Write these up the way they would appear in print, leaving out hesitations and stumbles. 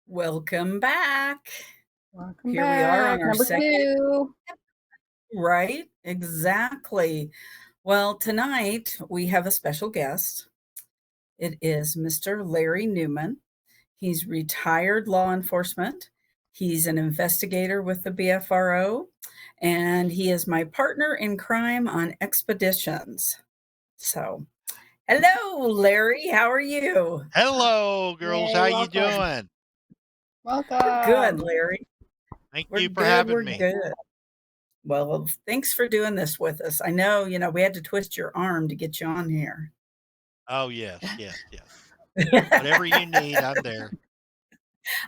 Welcome back. Welcome Here back. we are on our Number second. 2. Right, exactly. Well, tonight we have a special guest. It is Mr. Larry Newman. He's retired law enforcement. He's an investigator with the BFRO, and he is my partner in crime on expeditions. So, hello, Larry. How are you? Hello, girls. Yay, How you welcome. doing? We're good, Welcome. Larry. Thank We're you for good. having We're me. good. Well, thanks for doing this with us. I know, we had to twist your arm to get you on here. Oh, yes. Whatever you need, I'm there.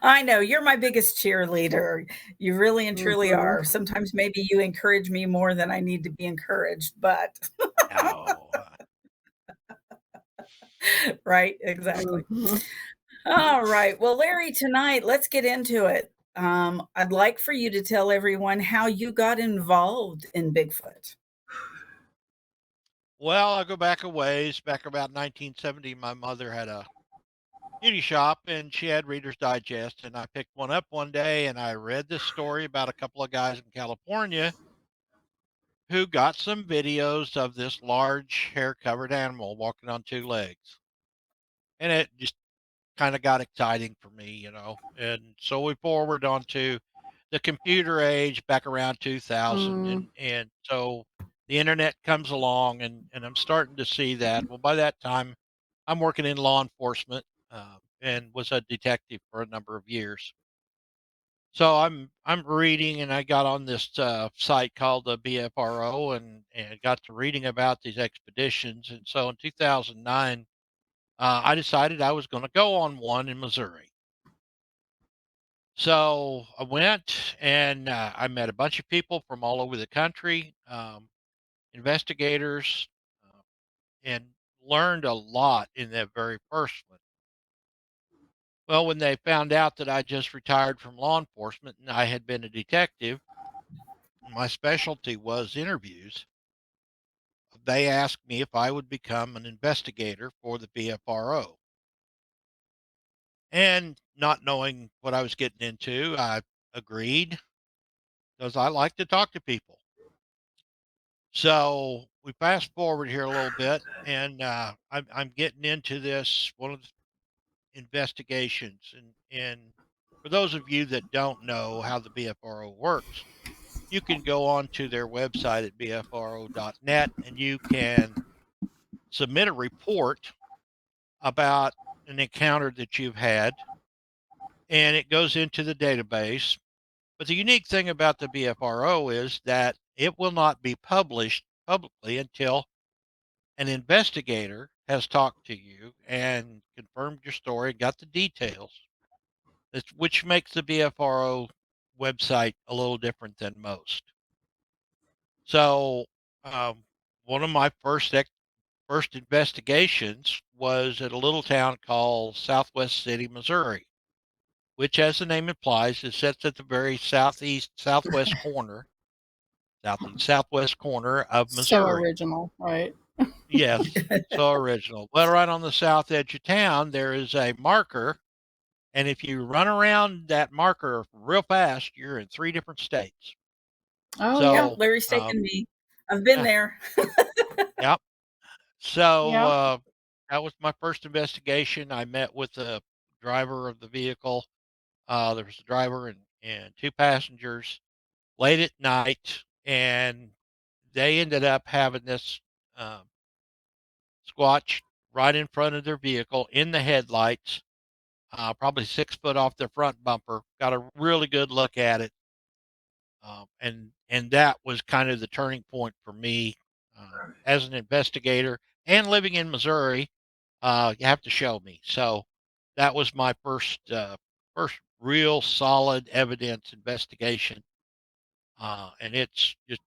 I know, you're my biggest cheerleader. You really and truly Mhm. are. Sometimes maybe you encourage me more than I need to be encouraged, but No. right, exactly. Mhm. All right. Well, Larry, tonight, let's get into it. I'd like for you to tell everyone how you got involved in Bigfoot. Well, I'll go back a ways. Back about 1970, my mother had a beauty shop and she had Reader's Digest. And I picked one up one day and I read this story about a couple of guys in California who got some videos of this large hair covered animal walking on two legs. And it just kind of got exciting for me. And so we forward on to the computer age back around 2000. Mm. And so the internet comes along and I'm starting to see that. Well, by that time, I'm working in law enforcement and was a detective for a number of years. So I'm reading, and I got on this site called the BFRO, and got to reading about these expeditions. And so in 2009, I decided I was going to go on one in Missouri. So I went and I met a bunch of people from all over the country, investigators, uh, and learned a lot in that very first one. Well, when they found out that I just retired from law enforcement and I had been a detective, my specialty was interviews. They asked me if I would become an investigator for the BFRO. And not knowing what I was getting into, I agreed because I like to talk to people. So we fast forward here a little bit, and I'm getting into this one of the investigations. And for those of you that don't know how the BFRO works, you can go on to their website at bfro.net and you can submit a report about an encounter that you've had, and it goes into the database. But the unique thing about the BFRO is that it will not be published publicly until an investigator has talked to you and confirmed your story, got the details, which makes the BFRO website a little different than most. So, um, one of my first investigations was at a little town called Southwest City, Missouri, which, as the name implies, is sits at the very southwest corner of So Missouri. original, right? Yes, so original. Well, right on the south edge of town, there is a marker, and if you run around that marker real fast, you're in 3 different states. Oh, Yeah, yeah. So, Larry's taken me. I've been yeah, there. yep. So, Yeah. that was my first investigation. I met with the driver of the vehicle. There was a driver and two passengers late at night, and they ended up having this squatch right in front of their vehicle in the headlights, probably 6 foot off their front bumper. Got a really good look at it, and that was kind of the turning point for me as an investigator and living in Missouri. You have to show me. So that was my first real solid evidence investigation, and it's just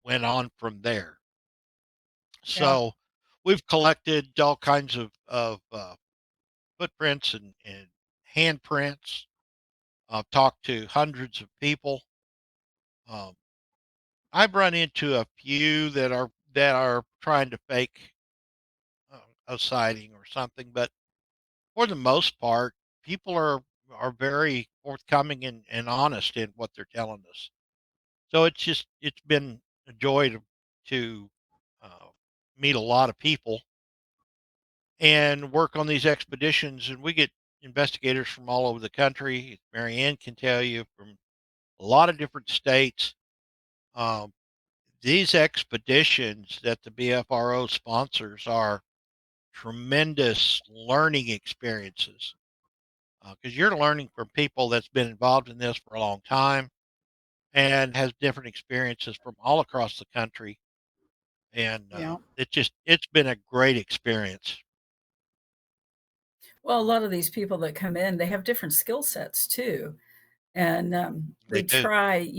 went on from there. Yeah. So we've collected all kinds of footprints and handprints. I've talked to hundreds of people. Um, I've run into a few that are trying to fake a sighting or something, but for the most part, people are very forthcoming and honest in what they're telling us. So it's been a joy to uh, meet a lot of people and work on these expeditions. And we get investigators from all over the country. Mary Ann can tell you from a lot of different states. Um, these expeditions that the BFRO sponsors are tremendous learning experiences because you're learning from people that's been involved in this for a long time and has different experiences from all across the country. And Yeah. it's been a great experience. Well, a lot of these people that come in, they have different skill sets too. And They we do. try,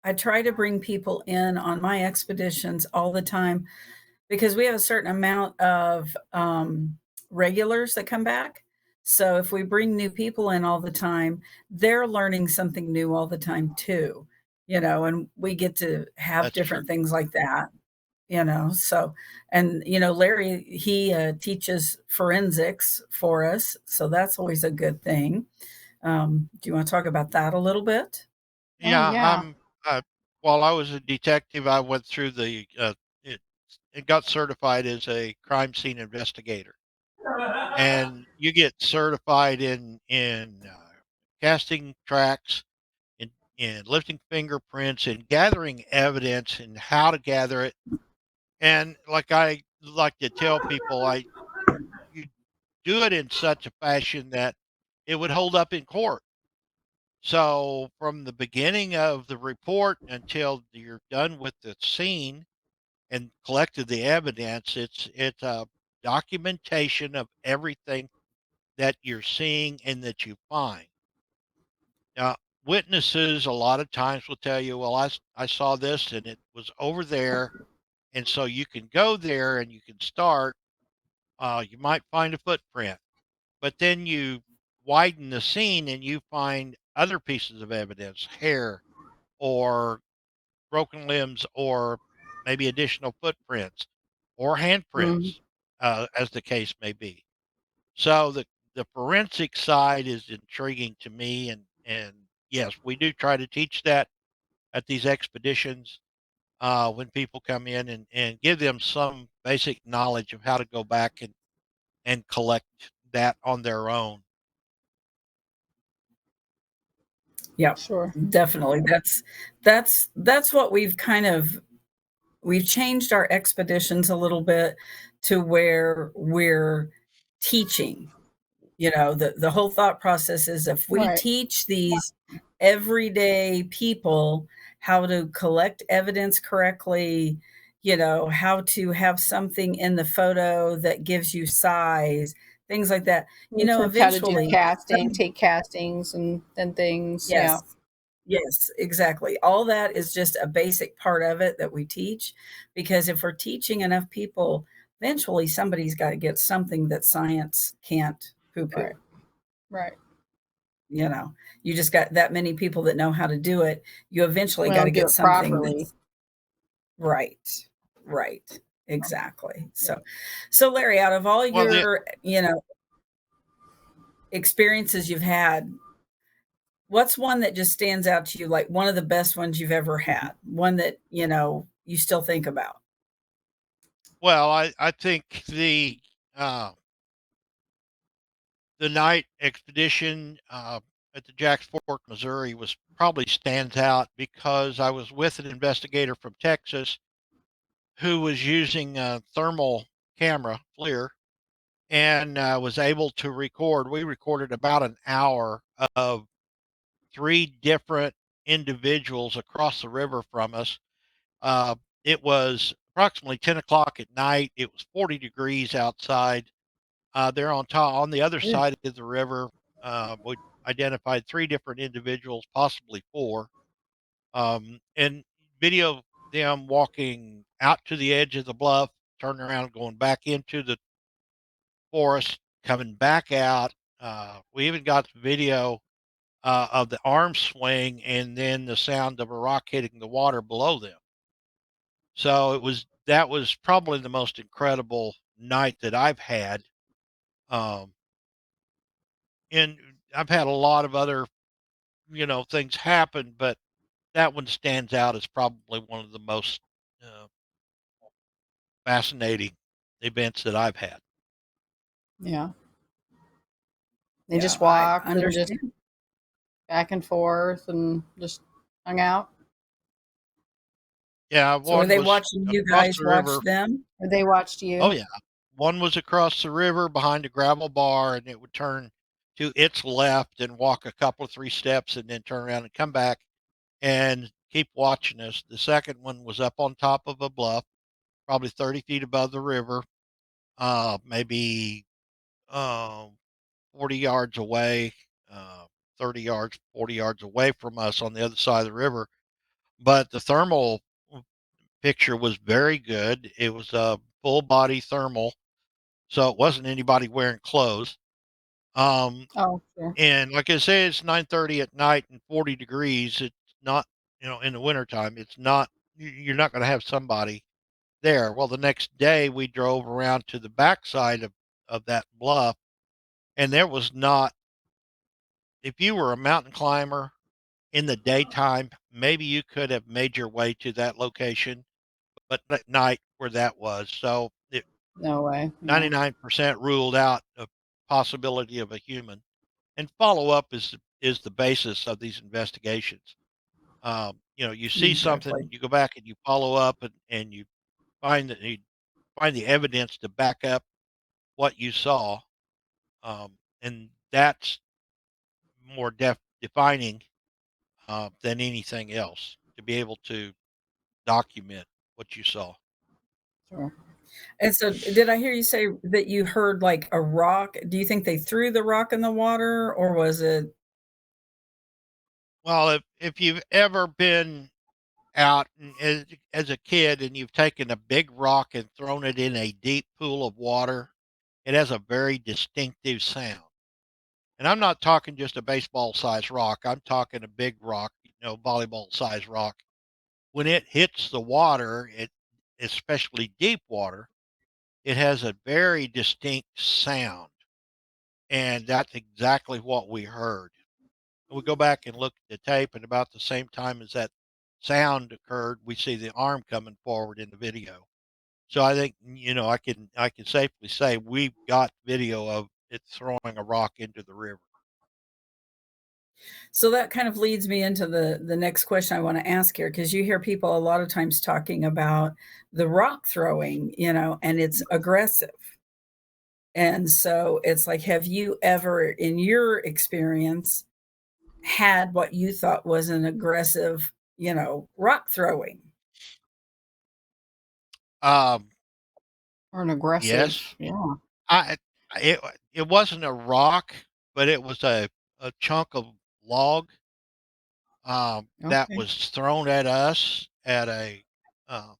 I try to bring people in on my expeditions all the time because we have a certain amount of regulars that come back. So if we bring new people in all the time, they're learning something new all the time too, and we get to have That's true. different things like that. So and Larry, he teaches forensics for us, so that's always a good thing. Do you want to talk about that a little bit? Oh, Yeah, yeah. while I was a detective, I went through it, it got certified as a crime scene investigator. And you get certified in casting tracks, in lifting fingerprints, and gathering evidence and how to gather it. And like I like to tell people, I you do it in such a fashion that it would hold up in court. So from the beginning of the report until you're done with the scene and collected the evidence, it's a documentation of everything that you're seeing and that you find. Now, witnesses a lot of times will tell you, well, I saw this and it was over there. And so you can go there and you can start. You might find a footprint, but then you widen the scene and you find other pieces of evidence, hair or broken limbs or maybe additional footprints or Mhm. handprints, as the case may be. So the forensic side is intriguing to me, and yes, we do try to teach that at these expeditions when people come in and give them some basic knowledge of how to go back and collect that on their own. Yep, Sure. definitely. That's what we've changed our expeditions a little bit to where we're teaching. The whole thought process is if we Right. teach these everyday people how to collect evidence correctly, how to have something in the photo that gives you size, things like that, Research how to do eventually casting, take castings and things. Yeah. yes. Yes, exactly. All that is just a basic part of it that we teach, because if we're teaching enough people, eventually somebody's got to get something that science can't Right. poo-poo. Right. You know, you just got that many people that know how to do it. You eventually We got to don't do get it something properly. that's right. Right. Exactly. So Larry, out of all Well, your, experiences you've had, what's one that just stands out to you, like one of the best ones you've ever had? One that, you still think about? I think the uh, the night expedition at the Jacks Fork, Missouri, was probably stands out because I was with an investigator from Texas who was using a thermal camera, FLIR, and was able to record. We recorded about an hour of three different individuals across the river from us. Uh, it was approximately 10 o'clock at night. It was 40 degrees outside. They're on top, on the other Yeah. side of the river. We identified three different individuals, possibly four, and video them walking out to the edge of the bluff, turning around, going back into the forest, coming back out. We even got video of the arm swing and then the sound of a rock hitting the water below them. So that was probably the most incredible night that I've had. Um, and I've had a lot of other, things happen, but that one stands out as probably one of the most uh, fascinating events that I've had. Yeah. They Yeah, just I walked and just understand. back and forth and just hung out. Yeah, So were one they was watching you across guys the watch river. them? Or they watched Oh you. yeah, one was across the river behind a gravel bar, and it would turn to its left and walk a couple of three steps, and then turn around and come back and keep watching us. The second one was up on top of a bluff, probably 30 feet above the river, maybe uh, 40 yards away, uh, 30 yards, 40 yards away from us on the other side of the river. But the thermal picture was very good. It was a full body thermal, so it wasn't anybody wearing clothes. Um, Oh, sure. and like I say, it's 9:30 at night and 40 degrees. It's not, in the wintertime, it's not, you're not going to have somebody there. Well, the next day we drove around to the backside of that bluff, and there was not, if you were a mountain climber in the daytime, maybe you could have made your way to that location, but at night where that was, so it No way. Yeah. 99% ruled out a possibility of a human. And follow up is the basis of these investigations. You see Exactly. something, you go back and you follow up, and you you find the evidence to back up what you saw, and that's more defining than anything else, to be able to document what you saw. Sure. And so did I hear you say that you heard, like, a rock? Do you think they threw the rock in the water, or was it Well, if you've ever been out as a kid and you've taken a big rock and thrown it in a deep pool of water, it has a very distinctive sound. And I'm not talking just a baseball sized rock. I'm talking a big rock, volleyball sized rock. When it hits the water, especially deep water, it has a very distinct sound. And that's exactly what we heard. We go back and look at the tape, and about the same time as that sound occurred, we see the arm coming forward in the video. So I think, I can safely say we've got video of it throwing a rock into the river. so that kind of leads me into the next question I wanna ask here, because you hear people a lot of times talking about the rock throwing, and it's aggressive. And so it's like, have you ever, in your experience, had what you thought was an aggressive, rock throwing? Um, Or an aggressive. yes, Yeah. I it it wasn't a rock, but it was a chunk of log that Okay. was thrown at us at a. Uh,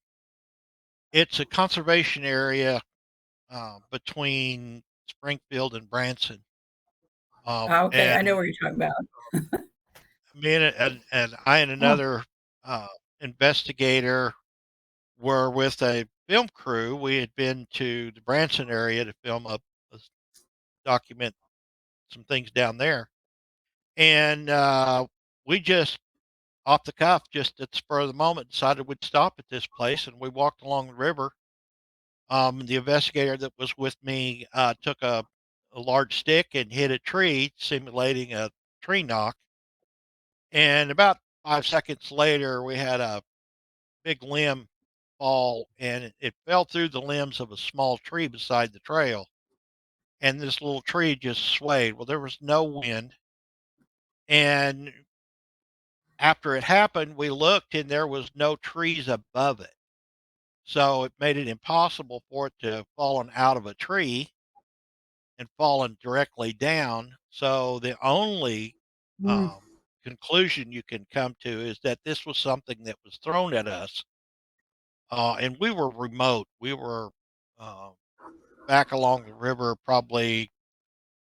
it's a conservation area between Springfield and Branson. Ah, okay, I know And what you're talking about. me and I and Oh, another uh, investigator were with a film crew. We had been to the Branson area to film document some things down there, and we just off the cuff, just at the spur of the moment, decided we'd stop at this place, and we walked along the river, The investigator that was with me took a large stick and hit a tree, simulating a tree knock. And about 5 seconds later, we had a big limb fall, and it fell through the limbs of a small tree beside the trail. And this little tree just swayed. Well, there was no wind. And after it happened, we looked and there was no trees above it. So it made it impossible for it to have fallen out of a tree and fallen directly down. So the only Mm. um, conclusion you can come to is that this was something that was thrown at us. And we were remote. We were uh, back along the river, probably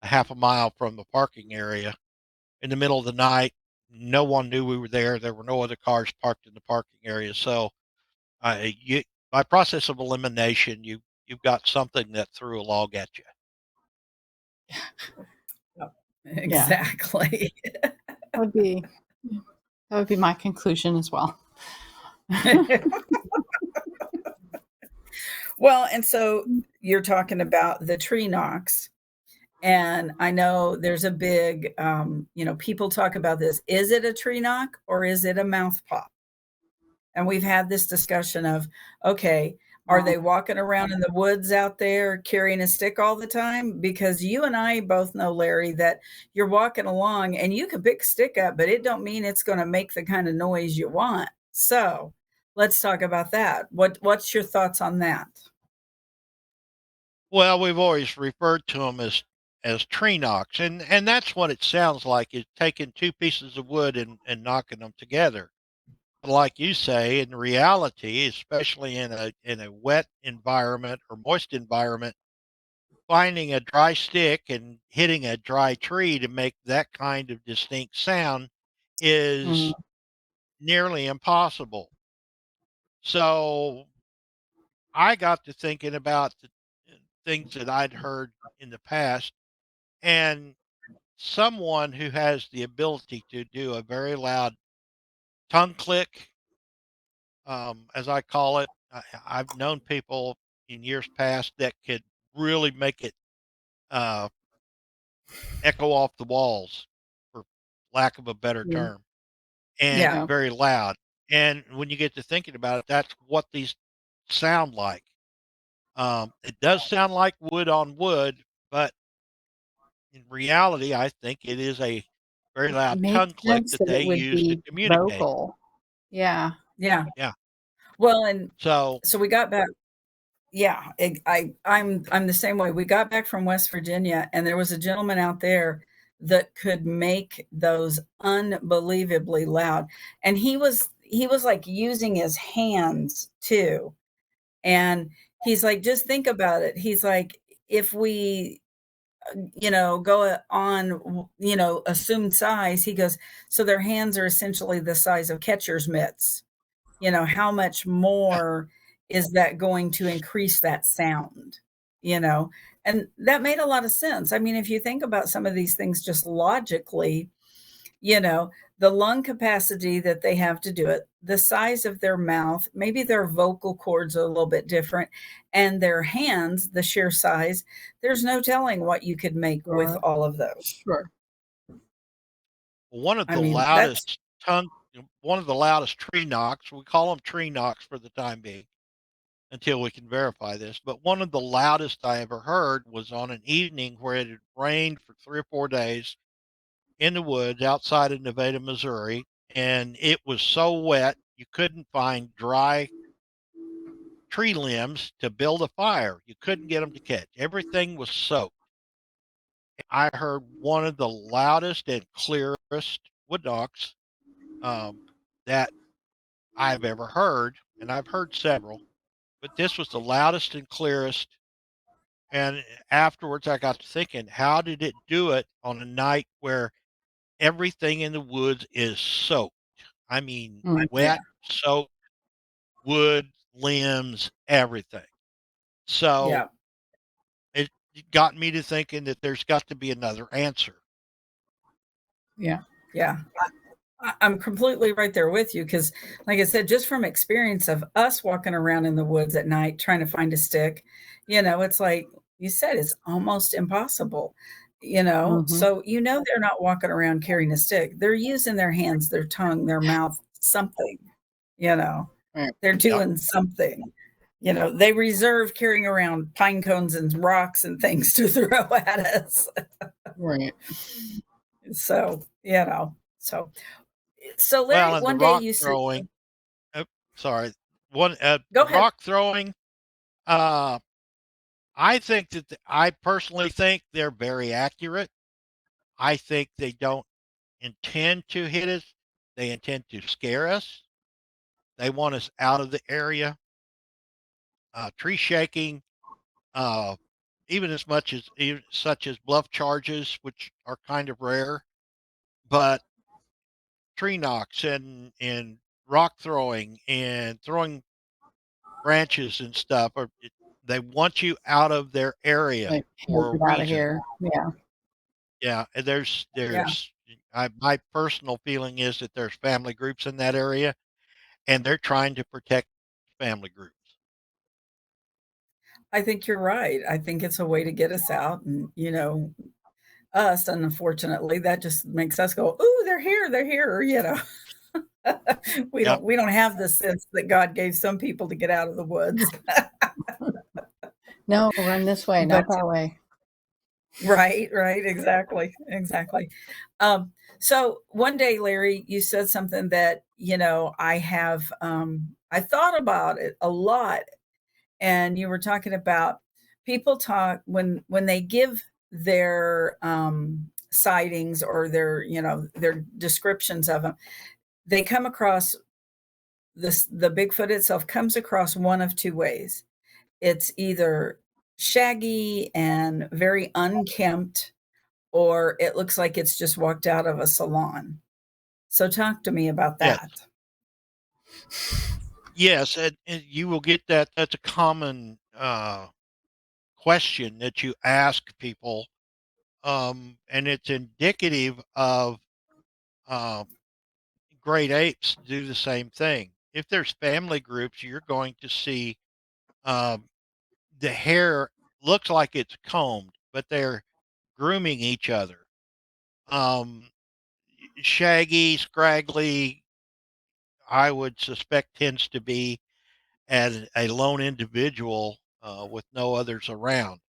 a half a mile from the parking area in the middle of the night. No one knew we were there. There were no other cars parked in the parking area. So you, by process of elimination, you've got something that threw a log at you. Yep. Yeah, Exactly. that would be that would be my conclusion as well. Well, and so you're talking about the tree knocks. And I know there's a big, people talk about this. Is it a tree knock or is it a mouth pop? And we've had this discussion of, okay, are they walking around in the woods out there carrying a stick all the time? Because you and I both know, Larry, that you're walking along and you can pick a stick up, but it don't mean it's going to make the kind of noise you want. So let's talk about that. What's your thoughts on that? Well, we've always referred to them as tree knocks, and that's what it sounds like, is taking two pieces of wood and knocking them together. But like you say, in reality, especially in a wet environment or moist environment, finding a dry stick and hitting a dry tree to make that kind of distinct sound Mm. is nearly impossible. So I got to thinking about the things that I'd heard in the past, and someone who has the ability to do a very loud tongue click, as I call it. I've known people in years past that could really make it uh, echo off the walls, for lack of a better Mm. term, and Yeah. Yeah. very loud. And when you get to thinking about it, that's what these sound like. It does sound like wood on wood, but in reality, I think it is a very loud Makes tongue click sense that that they it would use to be communicate. vocal. Yeah. Yeah. Yeah. Well, and So, so we got back. Yeah, I'm the same way. We got back from West Virginia, and there was a gentleman out there that could make those unbelievably loud, and he was like using his hands too. And he's like, just think about it. He's like, if we, go on, assumed size, he goes, so their hands are essentially the size of catcher's mitts. How much yeah. more is that going to increase that sound? You know, and that made a lot of sense. I mean, if you think about some of these things just logically, you know, the lung capacity that they have to do it, the size of their mouth, maybe their vocal cords are a little bit different, and their hands, the sheer size, there's no telling what you could make with Sure. all of those. Sure. One of I the mean, that's loudest one of the loudest tree knocks, we call them tree knocks for the time being until we can verify this, but one of the loudest I ever heard was on an evening where it had rained for 3 or 4 days in the woods outside of Nevada, Missouri, and it was so wet you couldn't find dry tree limbs to build a fire. You couldn't get them to catch. Everything was soaked. I heard one of the loudest and clearest wood knocks um, that I've ever heard, and I've heard several, but this was the loudest and clearest. And afterwards, I got to thinking, how did it do it on a night where everything in the woods is soaked? I mean, Mm. yeah, wet, soaked, wood, limbs, everything. So yeah, it got me to thinking that there's got to be another answer. Yeah. yeah. I'm completely right there with you because, like I said, just from experience of us walking around in the woods at night trying to find a stick, it's like you said, it's almost impossible, Mm-hmm. so they're not walking around carrying a stick. They're using their hands, their tongue, their mouth, something, you know, Right. they're Yep. doing something. They reserve carrying around pine cones and rocks and things to throw at us. Right. So, so Larry, Well, and the one day rock you said, throwing, oh, sorry, go the ahead. rock throwing, uh, I think that I personally think they're very accurate. I think they don't intend to hit us. They intend to scare us. They want us out of the area. Tree shaking, uh, even as much as even such as bluff charges, which are kind of rare, but tree knocks and rock throwing and throwing branches and stuff they want you out of their area Like, hey, for a get out of reason. here. Yeah. Yeah, and Yeah. my personal feeling is that there's family groups in that area, and they're trying to protect family groups. I think you're right. I think it's a way to get us out and, us, unfortunately, that just makes us go, "Ooh, they're here." We Yep. don't have the sense that God gave some people to get out of the woods. No, run this way, But not that way. right, exactly, exactly. So one day, Larry, you said something that, I thought about it a lot, and you were talking about people talk when they give their sightings or their descriptions of them, they come across the Bigfoot itself comes across one of two ways. It's either shaggy and very unkempt, or it looks like it's just walked out of a salon. So talk to me about Yes. that. Yes, and you will get that. That's a common question that you ask people, and it's indicative of uh, great apes do the same thing. If there's family groups, you're going to see um, the hair looks like it's combed, but they're grooming each other. Um, Shaggy, scraggly, I would suspect tends to be as a lone individual with no others around.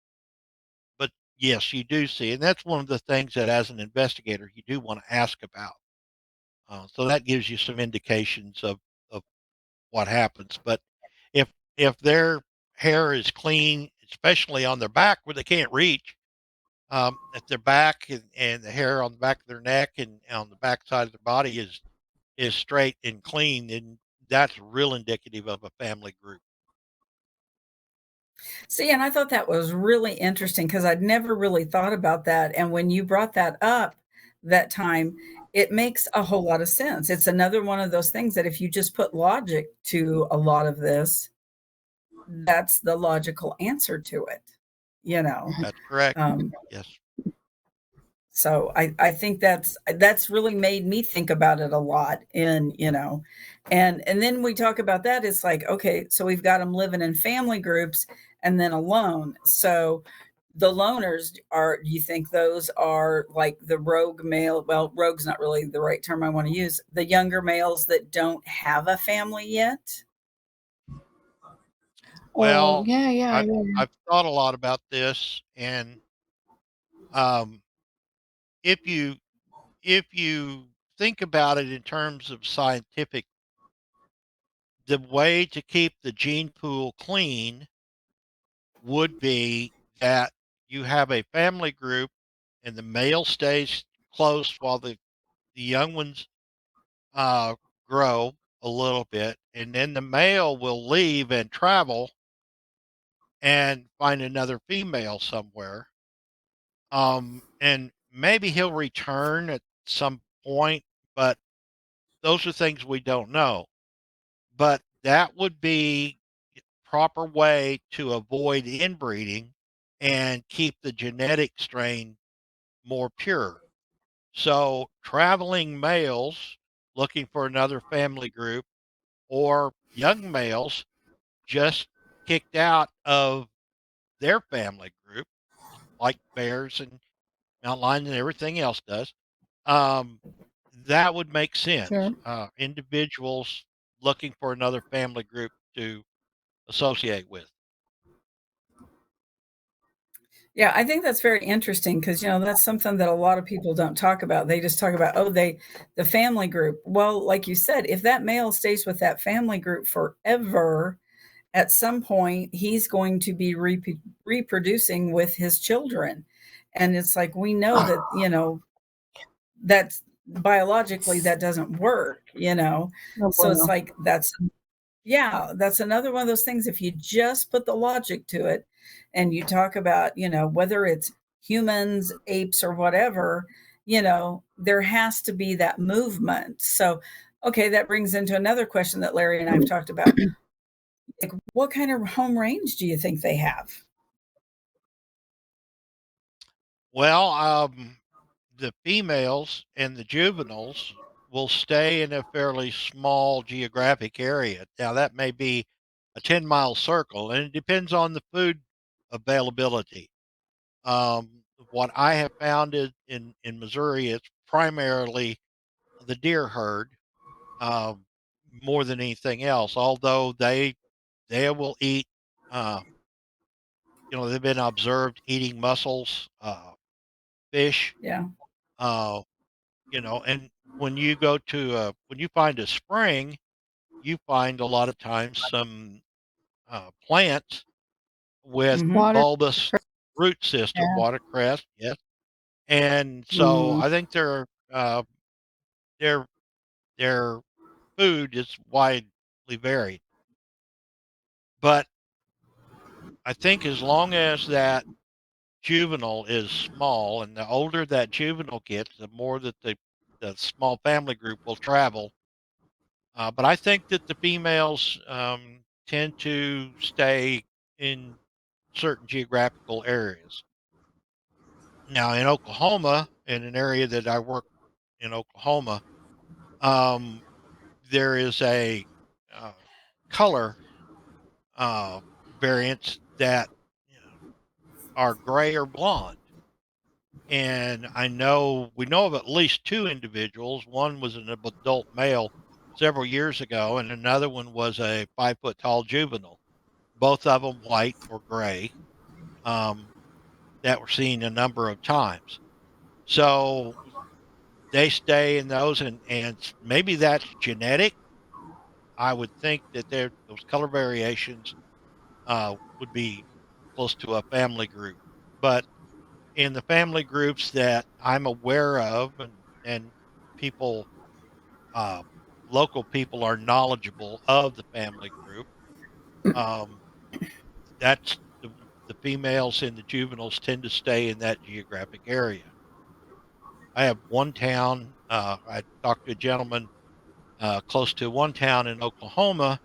But yes, you do see, and that's one of the things that as an investigator you do want to ask about. So that gives you some indications of what happens. But if if their hair is clean, especially on their back where they can't reach, if their back and the hair on the back of their neck and on the back side of their body is straight and clean, then that's real indicative of a family group. See, and I thought that was really interesting because I'd never really thought about that. And when you brought that up that time, it makes a whole lot of sense. It's another one of those things that if you just put logic to a lot of this, that's the logical answer to it, you know. That's correct. Um, Yes. so I think that's really made me think about it a lot. And then we talk about that. It's like, okay, so we've got them living in family groups and then alone. So the loners are, do you think those are like the rogue male? Well, rogue's not really the right term I want to use. The younger males that don't have a family yet. Oh, Well, yeah, yeah, I've yeah. I've thought a lot about this, and um, if you if you think about it in terms of scientific, the way to keep the gene pool clean would be that you have a family group, and the male stays close while the young ones uh, grow a little bit, and then the male will leave and travel and find another female somewhere. And maybe he'll return at some point, but those are things we don't know. But that would be proper way to avoid inbreeding and keep the genetic strain more pure. So traveling males looking for another family group, or young males just kicked out of their family group, like bears and mountain lions and everything else does, um, that would make sense. Sure. Individuals looking for another family group to associate with. Yeah, I think that's very interesting because, that's something that a lot of people don't talk about. They just talk about, oh, the family group. Well, like you said, if that male stays with that family group forever, at some point he's going to be reproducing with his children. And it's like, we know that, that's biologically that doesn't work. No So it's bueno. like, that's another one of those things. If you just put the logic to it and you talk about, whether it's humans, apes, or whatever, there has to be that movement. So, okay, that brings into another question that Larry and I have talked about. Like, what kind of home range do you think they have? Well, the females and the juveniles will stay in a fairly small geographic area. Now, that may be a 10-mile circle, and it depends on the food availability. What I have found is in Missouri, it's primarily the deer herd, um, more than anything else. Although they will eat, uh, they've been observed eating mussels, fish, Yeah. uh, and when you find a spring, you find a lot of times some plants with Hmm. Water. bulbous root system, Yeah. watercress, yes. And so Mm, I think their their food is widely varied. But I think as long as that juvenile is small, and the older that juvenile gets, the more that the small family group will travel. But I think that the females tend to stay in certain geographical areas. Now, in Oklahoma, in an area that I work in Oklahoma, um, there is a uh, color uh, variants that, you know, are gray or blonde. And we know of at least two individuals. One was an adult male several years ago, and another one was a 5 foot tall juvenile. Both of them white or gray, um, that were seen a number of times. So they stay in those, and maybe that's genetic. I would think that those color variations would be close to a family group. But in the family groups that I'm aware of, and people, uh, local people are knowledgeable of the family group. Um, that's the females and the juveniles tend to stay in that geographic area. I have one town. I talked to a gentleman close to one town in Oklahoma.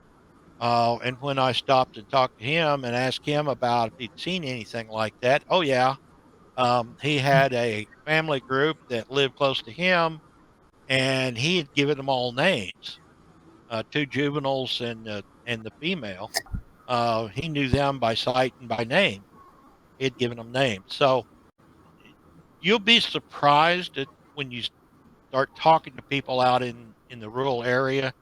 And when I stopped and talked to him and asked him about if he'd seen anything like that, oh, yeah. He had a family group that lived close to him, and he had given them all names, two juveniles and the female. He knew them by sight and by name. He had given them names. So you'll be surprised at when you start talking to people out in the rural area,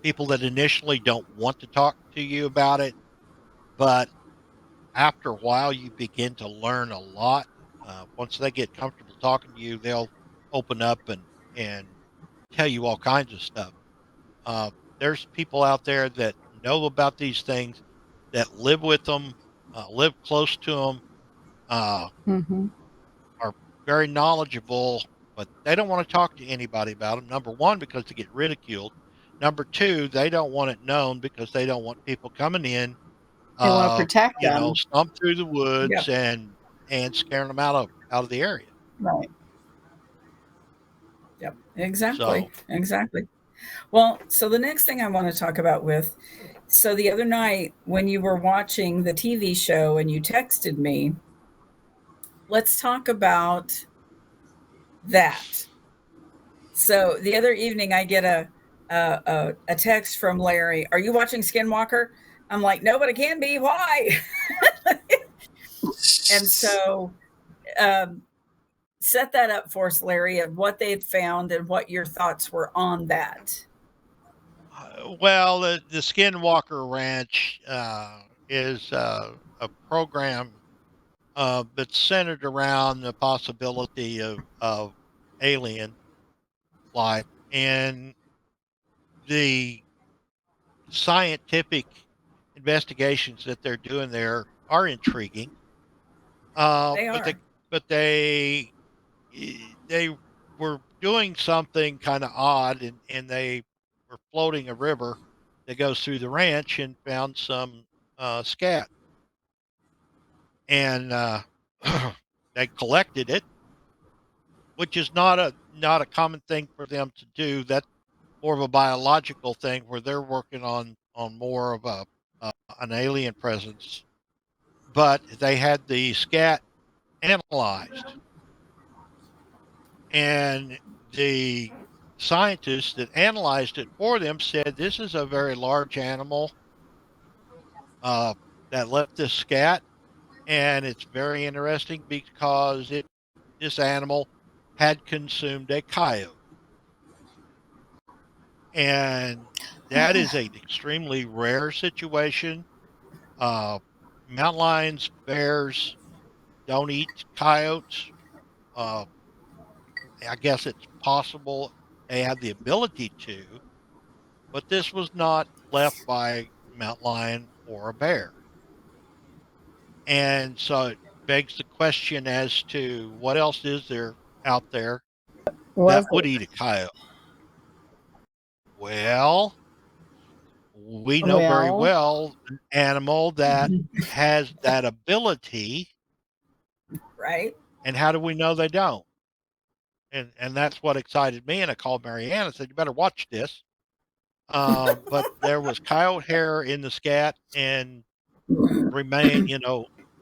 people that initially don't want to talk to you about it, but after a while, you begin to learn a lot. Once they get comfortable talking to you, they'll open up and tell you all kinds of stuff. Uh, there's people out there that know about these things, that live with them, live close to them, uh, mm-hmm. are very knowledgeable, but they don't want to talk to anybody about them. Number one, because they get ridiculed. Number two, they don't want it known because they don't want people coming in, They want to protect them. stomp through the Yeah. woods and scaring them out of the area. Right. Yep. Exactly. So, Exactly. Well, so the next thing I want to talk about so the other night when you were watching the TV show and you texted me, let's talk about that. So the other evening, I get a text from Larry. Are you watching Skinwalker? I'm like, no, but it can be. Why? And so um, set that up for us, Larry, of what they had found and what your thoughts were on that. Well, the Skinwalker Ranch is a program that's centered around the possibility of alien life, and the scientific investigations that they're doing there are intriguing. They But they are. but they were doing something kind of odd, and they were floating a river that goes through the ranch and found some scat, and they collected it, which is not a common thing for them to do. That's more of a biological thing where they're working on more of a an alien presence. But they had the scat analyzed, and the scientists that analyzed it for them said this is a very large animal uh, that left this scat, and it's very interesting because this animal had consumed a coyote, and that is an extremely rare situation. Uh, Mountain lions, bears don't eat coyotes. Uh, I guess it's possible they have the ability to, but this was not left by a mountain lion or a bear. And so it begs the question as to what else is there out there that Was would it? eat a coyote? Well, we know very Well, well an animal that has that ability, Right? and how do we know they don't? And that's what excited me, and I called Marianne and said, "You better watch this." But there was coyote hair in the scat and remain,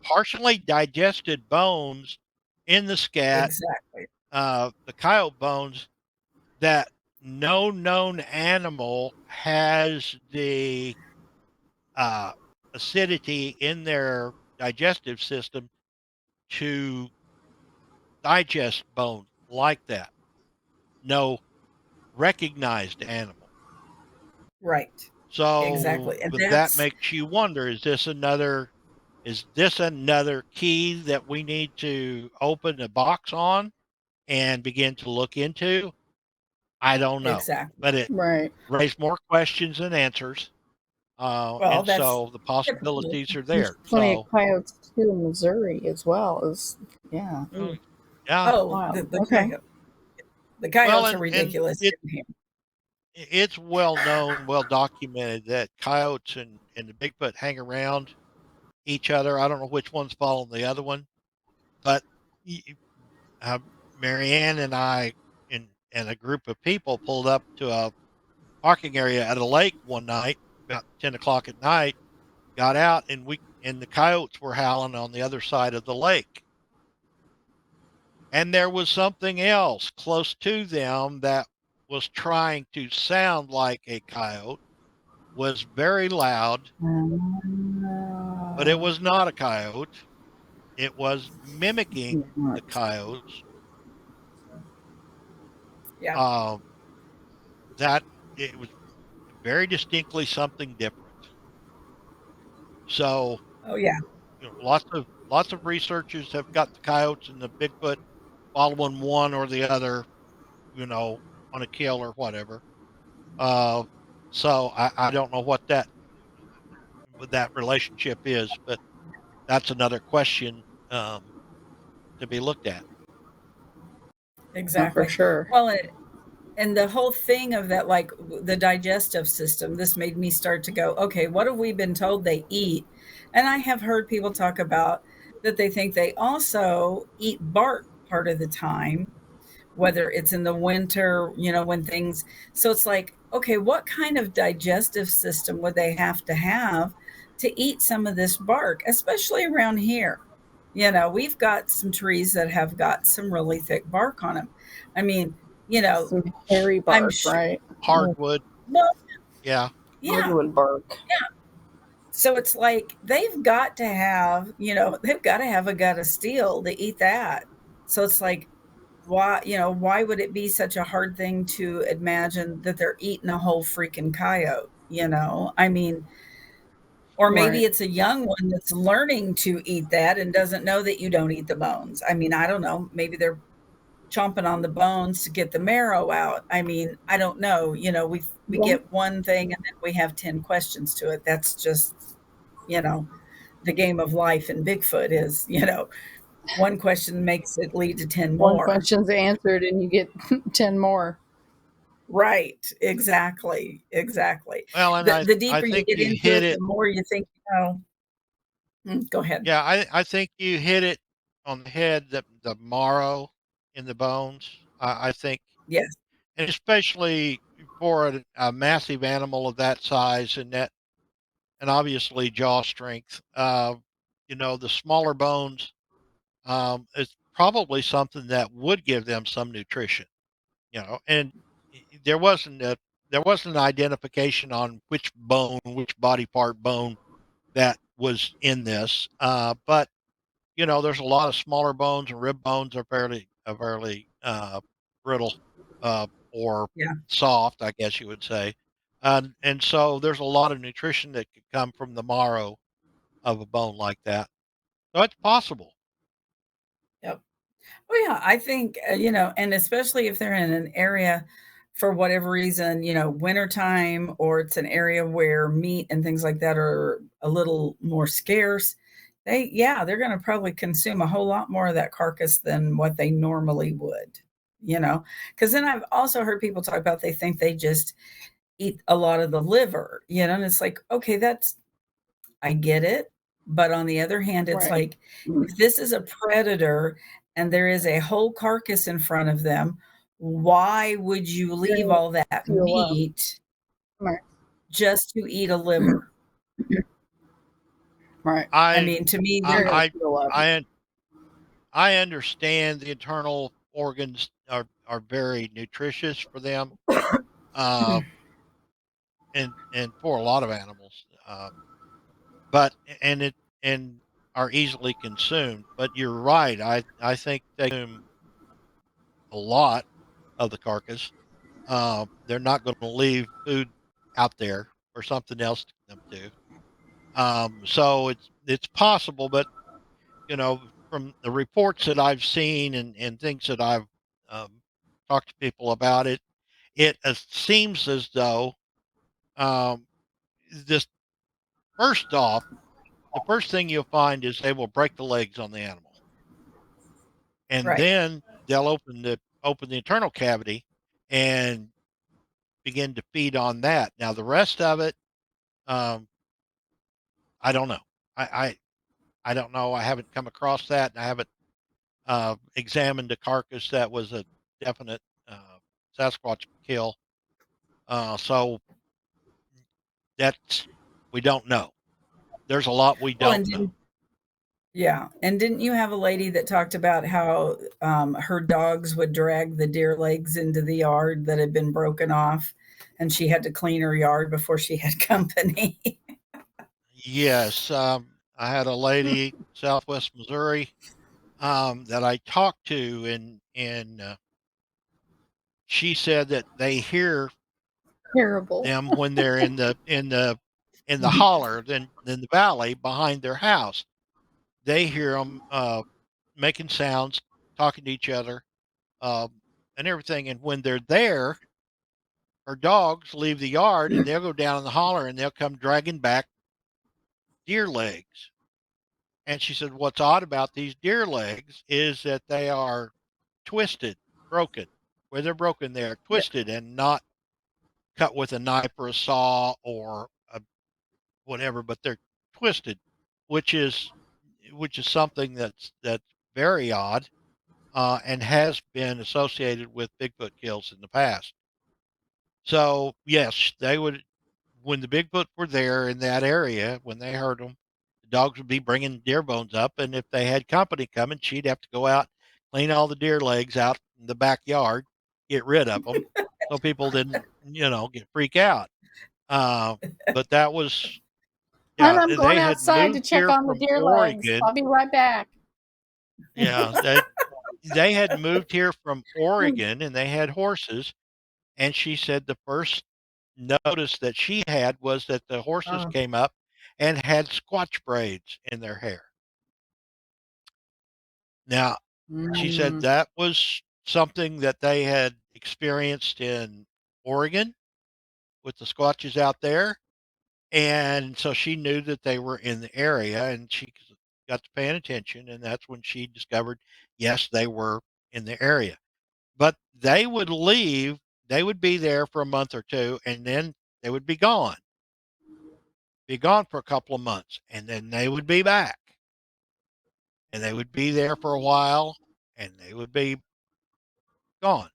partially digested bones in the scat, Exactly. the coyote bones that no known animal has the uh, acidity in their digestive system to digest bones like that. No recognized animal. Right. So, Exactly. And but that that's makes you wonder, is this another key that we need to open a box on and begin to look into? I don't know, exactly. but it right. raised more questions than answers. Well, And that's so the typical. possibilities are There's there. plenty of So, coyotes too in Missouri as well as yeah. oh, Ooh. yeah. Oh, Wild. the Okay. coyote. The Well, coyotes are and ridiculous in here. it's well known, well documented that coyotes and the Bigfoot hang around each other. I don't know which one's following the other one, but y- uh, Marianne and I and a group of people pulled up to a parking area at a lake one night about 10 o'clock at night. Got out, and the coyotes were howling on the other side of the lake. And there was something else close to them that was trying to sound like a coyote, was very loud, but it Uh, was not a coyote. It was mimicking the smart. coyotes. Yeah. Um, that it was very distinctly something different. So, Oh, yeah. lots of researchers have got the coyotes and the Bigfoot following one or the other, you know, on a kill or whatever. Uh, so I don't know what that relationship is, but that's another question to be looked at. For Exactly. sure. Well, and the whole thing of that, like the digestive system, this made me start to go, okay, what have we been told they eat? And I have heard people talk about that they think they also eat bark part of the time, whether it's in the winter, when things, so it's like, okay, what kind of digestive system would they have to eat some of this bark, especially around here? We've got some trees that have got some really thick bark on them. I mean, you know, Some hairy I'm bark, sure. right? Hardwood. Well, Yeah. yeah. Hardwood bark. So it's like they've got to have, they've got to have a gut of steel to eat that. So it's like, why would it be such a hard thing to imagine that they're eating a whole freaking coyote? I mean, or maybe Right. it's a young one that's learning to eat that and doesn't know that you don't eat the bones. I mean, I don't know. Maybe they're chomping on the bones to get the marrow out. I mean, I don't know. We Well, get one thing and then we have 10 questions to it. That's just, you know, the game of life in Bigfoot is, one question makes it lead to 10 one more. question's answered and you get 10 more. Right. Exactly. Exactly. Well, and The I deeper you think get you into hit it, the it. more you think, go ahead. Yeah, I think you hit it on the head. The marrow in the bones. I think, Yes. and especially for a massive animal of that size and obviously jaw strength. The smaller bones. It's probably something that would give them some nutrition. And there wasn't an identification on which bone, which body part bone that was in this. But there's a lot of smaller bones, and rib bones are fairly brittle, or Yeah. soft, I guess you would say. And so there's a lot of nutrition that could come from the marrow of a bone like that. So it's possible. Yep. Oh, yeah, I think, and especially if they're in an area for whatever reason, wintertime, or it's an area where meat and things like that are a little more scarce, they're going to probably consume a whole lot more of that carcass than what they normally would, because then I've also heard people talk about they think they just eat a lot of the liver, and it's like, okay, I get it. But on the other hand, it's Right. like, if this is a predator and there is a whole carcass in front of them, why would you They're leave gonna all that fuel up. meat Right. just to eat a liver? Right. I I mean, to me, They're there gonna I fuel up. I I understand the internal organs are very nutritious for them, uh, and for a lot of animals, but and it and are easily consumed. But you're right. I think they consume a lot of the carcass. They're not going to leave food out there for something else to come to. So it's possible, but from the reports that I've seen and things that I've um, talked to people about it seems as though, um, this first off, the first thing you'll find is they will break the legs on the animal, and right. then they'll open the internal cavity and begin to feed on that. Now the rest of it, um, I don't know. I, I I don't know. I haven't come across that, and I haven't examined a carcass that was a definite Sasquatch kill. So that's we don't know. There's a lot we Well, don't know. and didn't you have a lady that talked about how her dogs would drag the deer legs into the yard that had been broken off, and she had to clean her yard before she had company? Yes, I had a lady, Southwest Missouri, that I talked to, and she said that they hear Terrible. them when they're in the holler, then in the valley behind their house. They hear them making sounds, talking to each other, and everything. And when they're there, her dogs leave the yard and they'll go down in the holler and they'll come dragging back deer legs. And she said, what's odd about these deer legs is that they are twisted, broken. Where they're broken, they're Yeah. twisted and not cut with a knife or a saw or whatever, but they're twisted, which is something that's very odd, and has been associated with Bigfoot kills in the past. So yes, they would, when the Bigfoot were there in that area, when they heard them, the dogs would be bringing deer bones up, and if they had company coming, she'd have to go out, clean all the deer legs out in the backyard, get rid of them, so people didn't, freak out. But that was, And yeah, I'm going they had outside to moved check here on the from deer legs. Oregon. I'll be right back. Yeah, they had moved here from Oregon and they had horses. And she said the first notice that she had was that the horses Oh, came up and had squatch braids in their hair. Now, she said Mm, that was something that they had experienced in Oregon with the squatches out there. And so she knew that they were in the area and she got to paying attention. And that's when she discovered, yes, they were in the area. But they would leave, they would be there for a month or two, and then they would be gone for a couple of months, and then they would be back. And they would be there for a while, and they would be gone.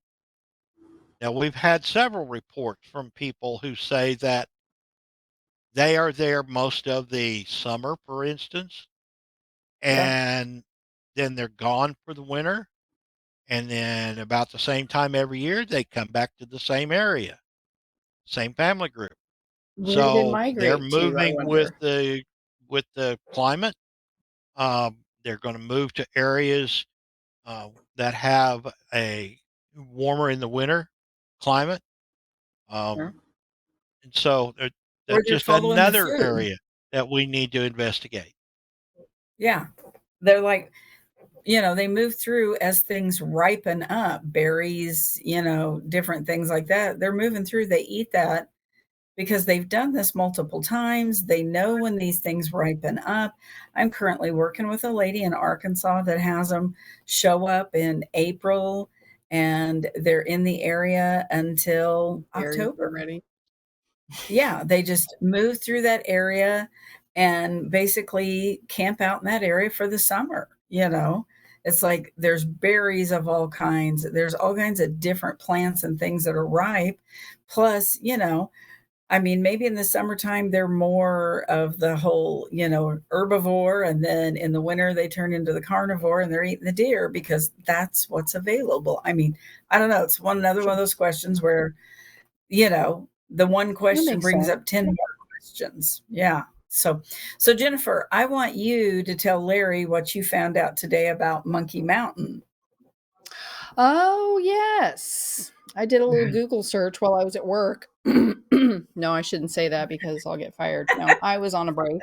Now, we've had several reports from people who say that they are there most of the summer, for instance, yeah. and then they're gone for the winter. And then about the same time every year, they come back to the same area, same family group. where do they So they're migrate to, I moving wonder? with the climate. They're going to move to areas that have a warmer in the winter climate. Sure. And so Or that's they're just following the another food. area that we need to investigate. Yeah. They're like, they move through as things ripen up, berries, different things like that. They're moving through, they eat that because they've done this multiple times. They know when these things ripen up. I'm currently working with a lady in Arkansas that has them show up in April and they're in the area until Berries October. already. Yeah, they just move through that area and basically camp out in that area for the summer. It's like there's berries of all kinds. There's all kinds of different plants and things that are ripe. Plus, I mean, maybe in the summertime they're more of the whole, herbivore, and then in the winter they turn into the carnivore and they're eating the deer because that's what's available. I mean, I don't know. It's another one of those questions where the one That question makes brings sense. up 10 more questions. Yeah. So Jennifer, I want you to tell Larry what you found out today about Monkey Mountain. Oh, yes. I did a little Google search while I was at work. No, I shouldn't say that because I'll get fired. No, I was on a break.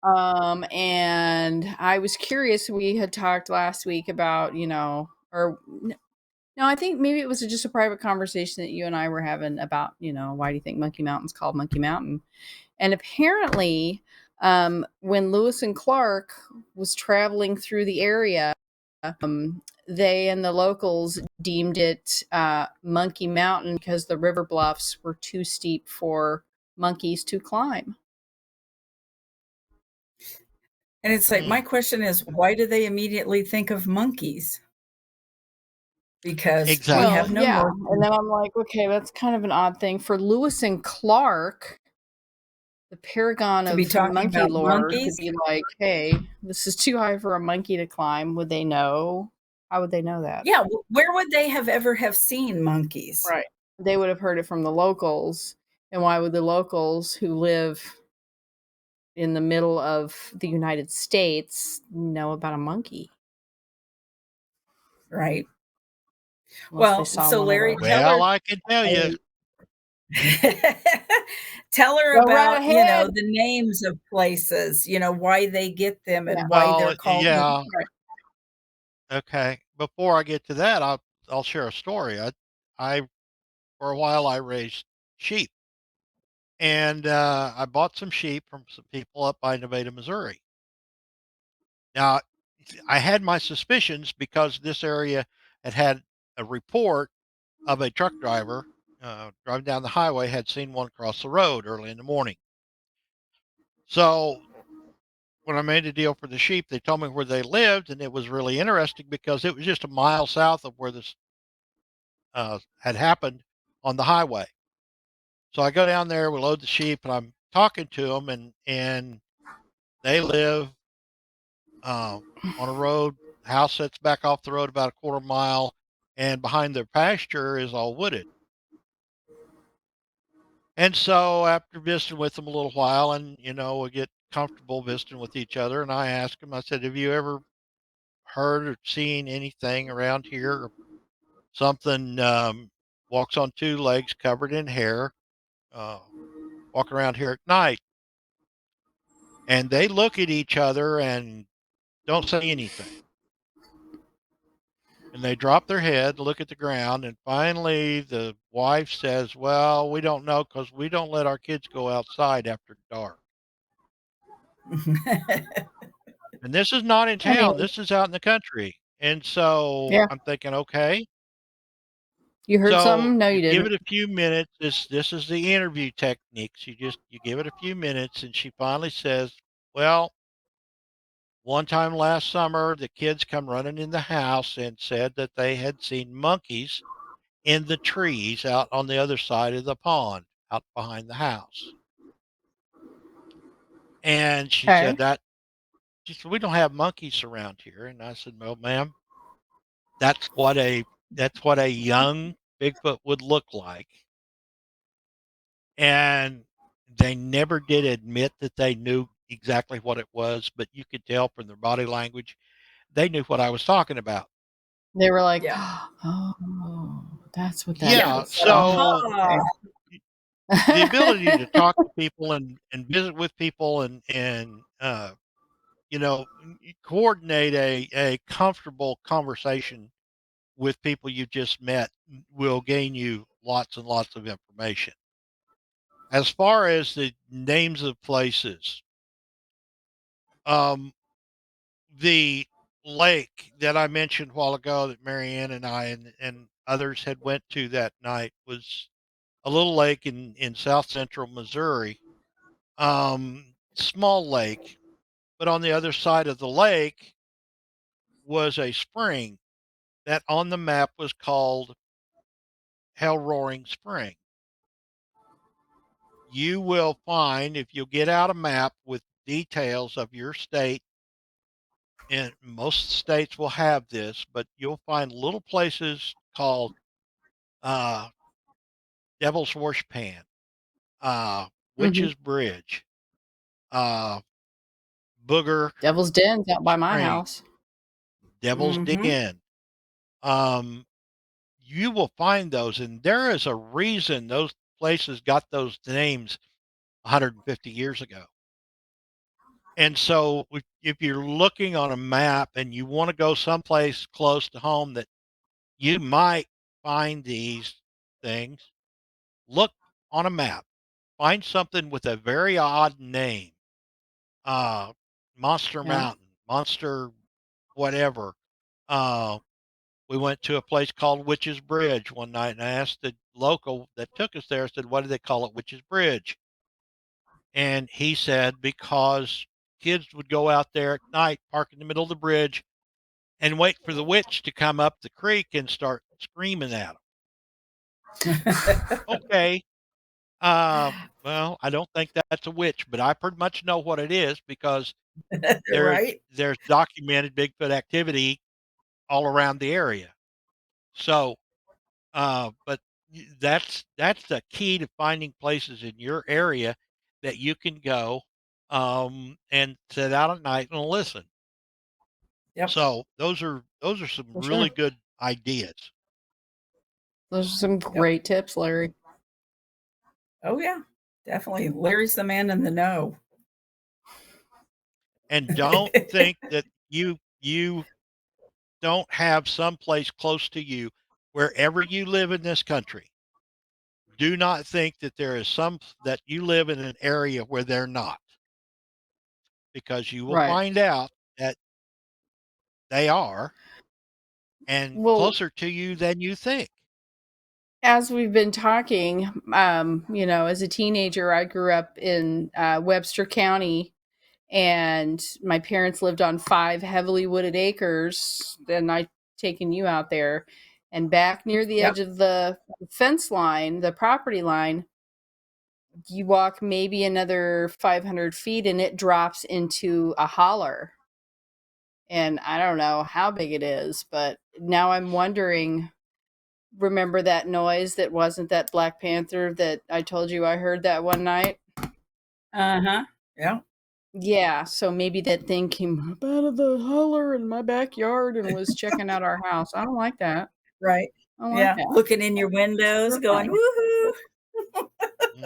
And I was curious. We had talked last week about, no, I think maybe it was just a private conversation that you and I were having about, why do you think Monkey Mountain's called Monkey Mountain? And apparently, when Lewis and Clark was traveling through the area, they and the locals deemed it Monkey Mountain because the river bluffs were too steep for monkeys to climb. And it's like, my Hmm. question is, why do they immediately think of monkeys? Because we Well, have Exactly. no yeah. north. And then I'm like, okay, that's kind of an odd thing. For Lewis and Clark, the paragon To be of talking monkey about lore, to monkeys. be like, hey, this is too high for a monkey to climb. Would they know? How would they know that? Yeah, where would they have ever have seen monkeys? Right. They would have heard it from the locals. And why would the locals who live in the middle of the United States know about a monkey? Right. Unless they Well, saw so one of Larry, those. tell her. Well, I can tell you. Tell her Go right about, ahead. the names of places, why they get them Yeah. and why they're Well, called yeah. Right. Okay. Before I get to that, I'll share a story. I for a while I raised sheep, and I bought some sheep from some people up by Nevada, Missouri. Now, I had my suspicions because this area had a report of a truck driver driving down the highway had seen one cross the road early in the morning. So when I made a deal for the sheep, they told me where they lived, and it was really interesting because it was just a mile south of where this had happened on the highway. So I go down there, we load the sheep, and I'm talking to them, and they live on a road, house that's back off the road about a quarter mile. and behind their pasture is all wooded. And so after visiting with them a little while, and we get comfortable visiting with each other, and I asked him, I said, "Have you ever heard or seen anything around here? Something walks on two legs, covered in hair, uh, walking around here at night?" And they look at each other and don't say anything. And they drop their head, look at the ground, and finally the wife says, "Well, we don't know because we don't let our kids go outside after dark." And this is not in I mean, town, this is out in the country. And so yeah. I'm thinking, okay. You heard So something? No, you you give didn't. it a few minutes. This is the interview techniques. You give it a few minutes, and she finally says, "Well, one time last summer, the kids come running in the house and said that they had seen monkeys in the trees out on the other side of the pond, out behind the house." And she said Okay. that she said, "We don't have monkeys around here." And I said, "Well, ma'am, that's what a young Bigfoot would look like." And they never did admit that they knew exactly what it was, but you could tell from their body language, they knew what I was talking about. They were like, Yeah. oh, that's what that Yeah. Yeah, is. so Aha. the ability to talk to people and visit with people and coordinate a comfortable conversation with people you just met will gain you lots and lots of information. As far as the names of places, um, the lake that I mentioned a while ago that Marianne and I and others had went to that night was a little lake in south central Missouri. Small lake, but on the other side of the lake was a spring that on the map was called Hell Roaring Spring. You will find, if you get out a map with details of your state, and most states will have this, but you'll find little places called uh, Devil's Washpan, uh, Mhm. Witch's Bridge, uh, Booger Devil's Den's out by my Spring, house. Devil's Mhm. Den. Um, you will find those, and there is a reason those places got those names 150 years ago. And so, if you're looking on a map and you want to go someplace close to home that you might find these things, look on a map. Find something with a very odd name. Uh, Monster Yeah. Mountain, Monster whatever. Uh, we went to a place called Witch's Bridge one night, and I asked the local that took us there, I said, "Why do they call it Witch's Bridge?" And he said, "Because kids would go out there at night, park in the middle of the bridge, and wait for the witch to come up the creek and start screaming at them." Okay. Uh, well, I don't think that's a witch, but I pretty much know what it is because there's Right? there's documented Bigfoot activity all around the area. So, but that's the key to finding places in your area that you can go and sit out at night and listen. Yep. So those are some For really sure. good ideas. Those are some Yep. great tips, Larry. Oh, yeah. Definitely. Larry's the man in the know. And don't think that you don't have some place close to you wherever you live in this country. Do not think that there is some that you live in an area where they're not, because you will Right. find out that they are, and Well, closer to you than you think. as we've been talking, as a teenager, I grew up in Webster County, and my parents lived on 5 heavily wooded acres. And I taken you out there, and back near the Yep. edge of the fence line, the property line, you walk maybe another 500 feet, and it drops into a holler. And I don't know how big it is, but now I'm wondering remember that noise that wasn't that Black Panther that I told you I heard that one night? Uh-huh. Yeah. Yeah, so maybe that thing came up out of the holler in my backyard and was checking out our house. I don't like that. Right. I don't like Yeah. that. Looking in your windows, going, Terrifying. woohoo.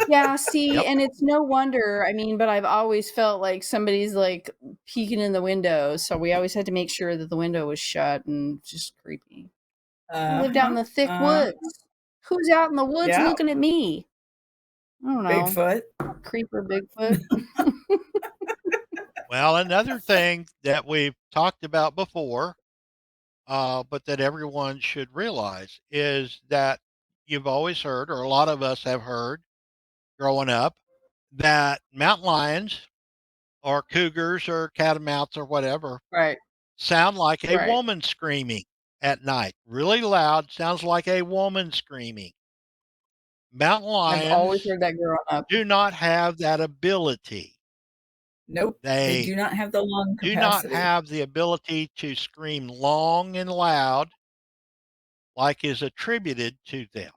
Yeah, see, Yep. and it's no wonder. I mean, but I've always felt like somebody's like peeking in the window, so we always had to make sure that the window was shut, and just creepy. I lived out in Uh-huh. the thick woods. Who's out in the woods Yeah. looking at me? I don't know. Bigfoot. Creeper Bigfoot. Well, another thing that we've talked about before, but that everyone should realize is that you've always heard, or a lot of us have heard growing up, that mountain lions or cougars or catamounts or whatever Right, sound like a right. woman screaming at night. Really loud, sounds like a woman screaming. Mountain I've always lions heard that growing up. do not have that ability. Nope. They They do not have the lung do not capacity. have the ability to scream long and loud like is attributed to them.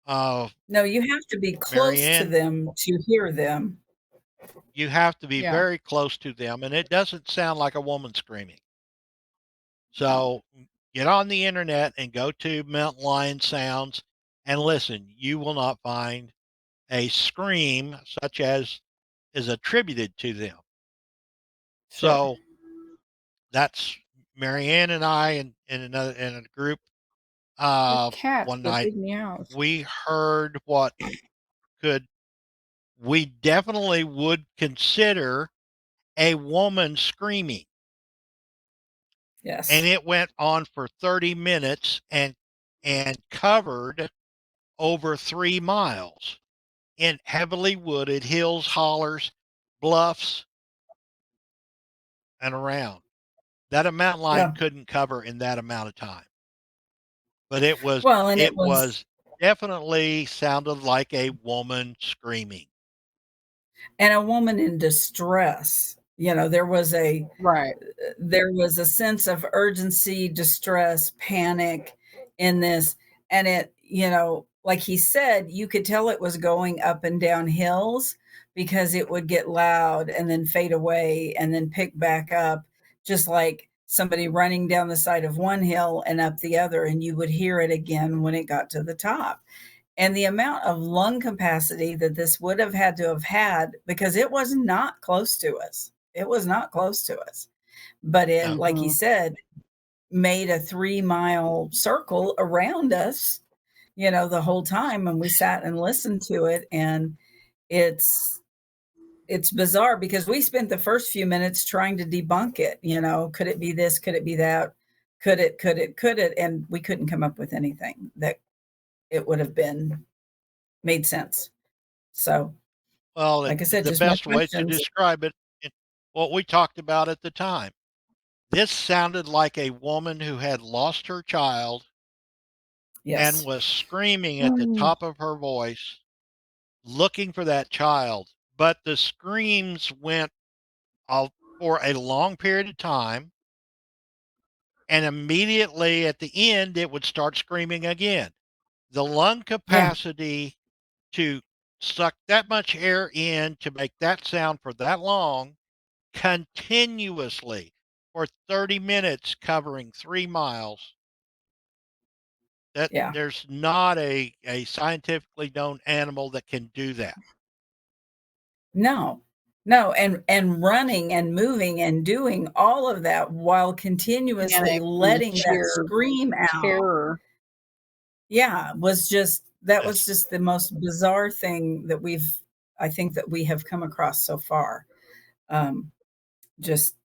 Uh, No, you have to be close to Marianne, them to hear them. you have to be Yeah, very close to them, and it doesn't sound like a woman screaming. no. So get on the internet and go to mountain lion sounds and listen. You will not find a scream such as is attributed to them. Sure. So that's Marianne and I and another in a group They're cats. one They're night big meows. we heard what could we definitely would consider a woman screaming. And Yes. it went on for 30 minutes and covered over 3 miles in heavily wooded hills, hollers, bluffs, and around. That a mountain lion Yeah. couldn't cover in that amount of time. But Well, and it it was was definitely sounded like a woman screaming. and a woman in distress. You know, Right. there was a sense of urgency, distress, panic in this. And it, you know, like he said, you could tell it was going up and down hills because it would get loud and then fade away and then pick back up, just like somebody running down the side of one hill and up the other. And you would hear it again when it got to the top. And the amount of lung capacity that this would have had to have had, because it was not close to us. It was not close to us. But it, No. like he said, made a 3-mile circle around us, you know, the whole time. And we sat and listened to it. And it's, it's bizarre because we spent the first few minutes trying to debunk it. You know, could it be this? Could it be that? Could it? And we couldn't come up with anything that it would have been made sense. So, Well, like I said, the just more best way to questions. describe it, what we talked about at the time. This sounded like a woman who had lost her child and Yes. was screaming at the Mm. top of her voice, looking for that child. But the screams went for a long period of time, and immediately at the end, it would start screaming again. The lung Yeah. capacity to suck that much air in to make that sound for that long continuously for 30 minutes covering 3 miles, that Yeah. there's not a scientifically known animal that can do that. No. No, and running and moving and doing all of that while continuously Panic and the letting that sheer scream out. terror. Yeah, was just that was Yes. just the most bizarre thing that I think that we have come across so far. Um, just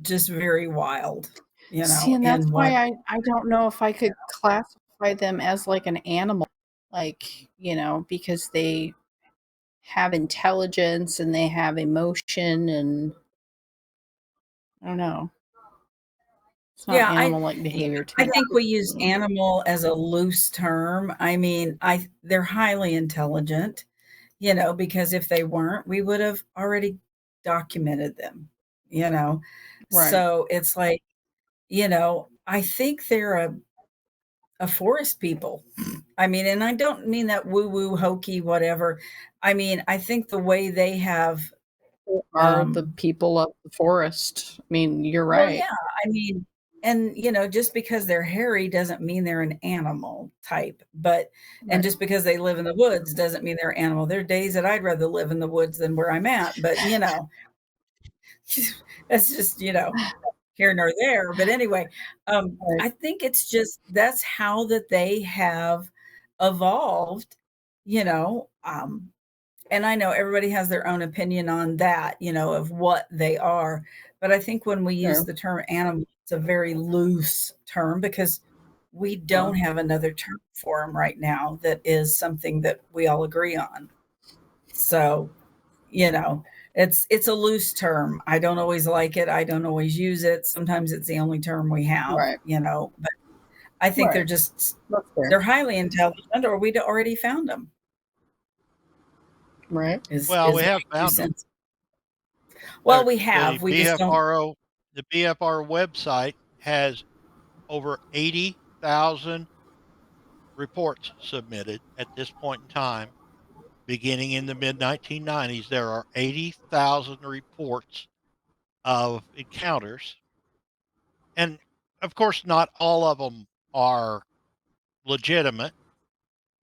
just very wild, you See, know, and that's in why what I don't know if I could classify them as like an animal, like, because they have intelligence and they have emotion and I don't know. It's not yeah, animal-like behavior to I me. think we use animal as a loose term. I mean, they're highly intelligent, you know, because if they weren't, we would have already documented them, you know. Right. So it's like, you know, I think they're forest people. I mean, and I don't mean that woo-woo, hokey, whatever. I mean, I think the way they have Are the people of the forest. I mean, you're well, right. yeah, I mean, and, just because they're hairy doesn't mean they're an animal type, but and Right. just because they live in the woods doesn't mean they're animal. There are days that I'd rather live in the woods than where I'm at, but, that's just, here nor there. But anyway, Right. I think it's just that's how that they have evolved, and I know everybody has their own opinion on that, of what they are. But I think when we use Sure. the term animal, it's a very loose term because we don't Sure. have another term for them right now that is something that we all agree on. So, it's a loose term. I don't always like it. I don't always use it. Sometimes it's the only term we have, Right. but I think Right. That's fair. they're highly intelligent, or we'd already found them. Right. Well, we Is have my 2 found them. cents. Well, we The have. We just don't. The BFR website has over 80,000 reports submitted at this point in time. Beginning in the mid-1990s, there are 80,000 reports of encounters. And of course, not all of them are legitimate,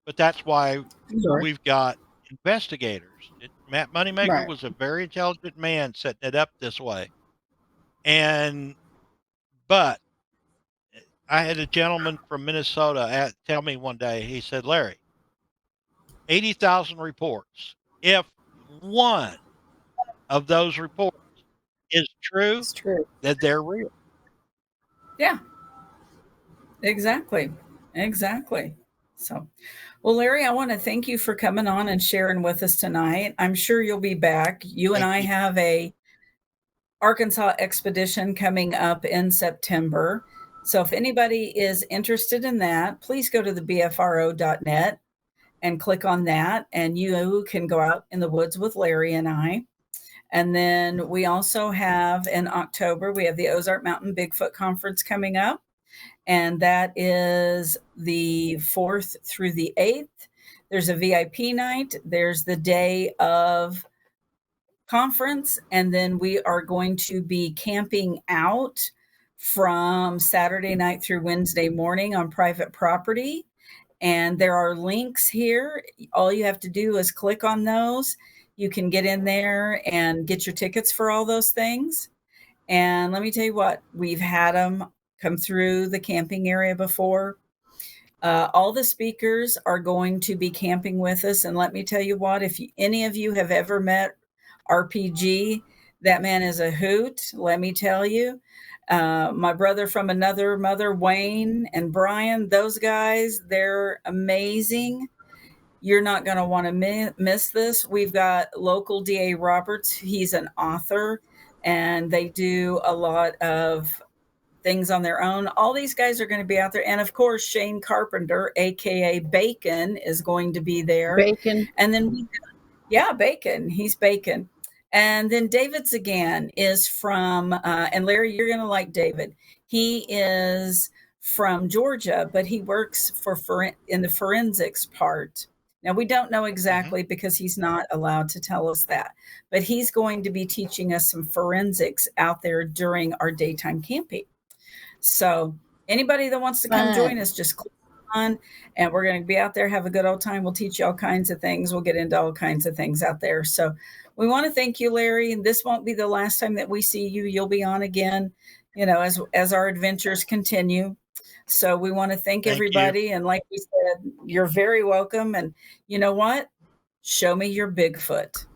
but that's why Sure. we've got investigators. Matt Moneymaker Right. was a very intelligent man setting it up this way. But I had a gentleman from Minnesota tell me one day, he said, Larry, 80,000 reports. If one of those reports is true, It's true. that they're real. Yeah, exactly. Exactly. So, well, Larry, I want to thank you for coming on and sharing with us tonight. I'm sure you'll be back. You and Thank I you. have a Arkansas expedition coming up in September. So if anybody is interested in that, please go to the BFRO.net and click on that, and you can go out in the woods with Larry and I. And then we also have in October, we have the Ozark Mountain Bigfoot Conference coming up, and that is the 4th through the 8th. There's a VIP night. There's the day of conference, and then we are going to be camping out from Saturday night through Wednesday morning on private property. And there are links here. All you have to do is click on those. You can get in there and get your tickets for all those things. And let me tell you what, we've had them come through the camping area before. All the speakers are going to be camping with us. And let me tell you what, if any of you have ever met RPG, that man is a hoot, let me tell you. My brother from another mother, Wayne and Brian, those guys, they're amazing. You're not going to want to miss this. We've got local DA Roberts. He's an author, and they do a lot of things on their own. All these guys are going to be out there. And of course, Shane Carpenter, AKA Bacon, is going to be there. Bacon. And then, Bacon. He's Bacon. And then David Zagan is from, and Larry, you're going to like David. He is from Georgia, but he works in the forensics part. Now, we don't know exactly because he's not allowed to tell us that, but he's going to be teaching us some forensics out there during our daytime camping. So anybody that wants to come join us, just click on, and we're going to be out there, have a good old time. We'll teach you all kinds of things. We'll get into all kinds of things out there. So we want to thank you, Larry. And this won't be the last time that we see you. You'll be on again, as our adventures continue. So we want to thank everybody. And like we said, you're very welcome. And you know what? Show me your Bigfoot.